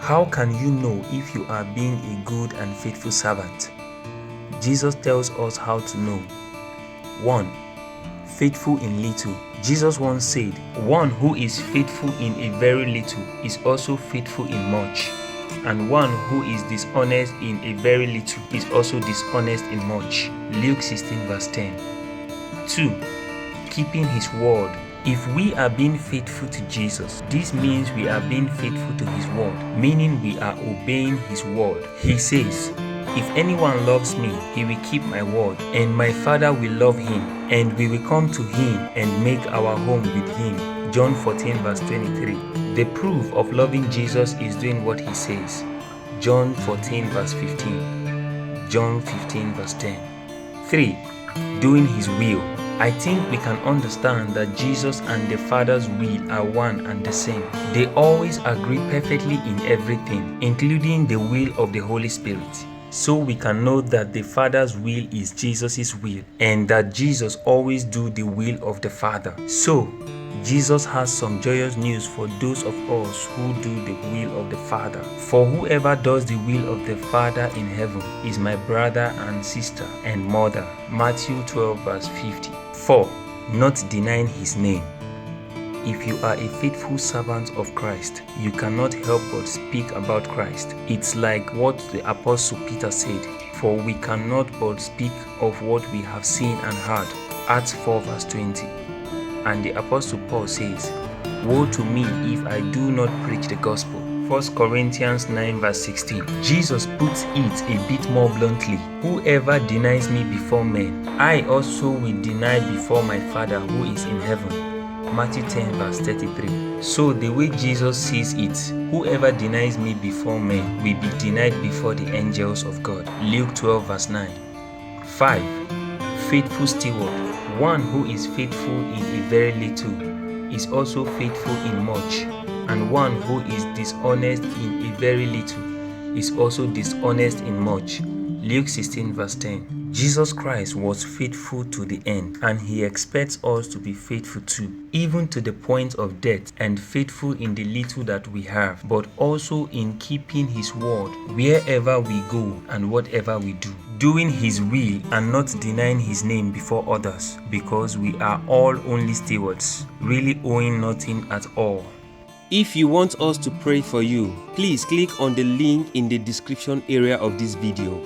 How can you know if you are being a good and faithful servant? Jesus tells us how to know. 1. Faithful in little. Jesus once said, "One who is faithful in a very little is also faithful in much, and one who is dishonest in a very little is also dishonest in much." Luke 16 verse 10. 2. Keeping his word. If we are being faithful to Jesus, this means we are being faithful to his word, meaning we are obeying his word. He says, "If anyone loves me, he will keep my word, and my Father will love him, and we will come to him and make our home with him." John 14 verse 23. The proof of loving Jesus is doing what he says. John 14 verse 15. John 15 verse 10. 3. Doing his will. I think we can understand that Jesus and the Father's will are one and the same. They always agree perfectly in everything, including the will of the Holy Spirit. So we can know that the Father's will is Jesus' will, and that Jesus always do the will of the Father. So, Jesus has some joyous news for those of us who do the will of the Father. For whoever does the will of the Father in heaven is my brother and sister and mother. Matthew 12 verse 50. 4. Not denying his name. If you are a faithful servant of Christ, you cannot help but speak about Christ. It's like what the Apostle Peter said, "For we cannot but speak of what we have seen and heard." Acts 4 verse 20. And the Apostle Paul says, "Woe to me if I do not preach the gospel." 1 Corinthians 9 verse 16. Jesus puts it a bit more bluntly. "Whoever denies me before men, I also will deny before my Father who is in heaven." Matthew 10 verse 33. So the way Jesus sees it, whoever denies me before men will be denied before the angels of God. Luke 12 verse 9. 5. Faithful steward. One who is faithful in a very little is also faithful in much, and one who is dishonest in a very little is also dishonest in much. Luke 16 verse 10. Jesus Christ was faithful to the end, and he expects us to be faithful too, even to the point of death, and faithful in the little that we have, but also in keeping his word wherever we go and whatever we do. Doing his will and not denying his name before others, because we are all only stewards, really owing nothing at all. If you want us to pray for you, please click on the link in the description area of this video.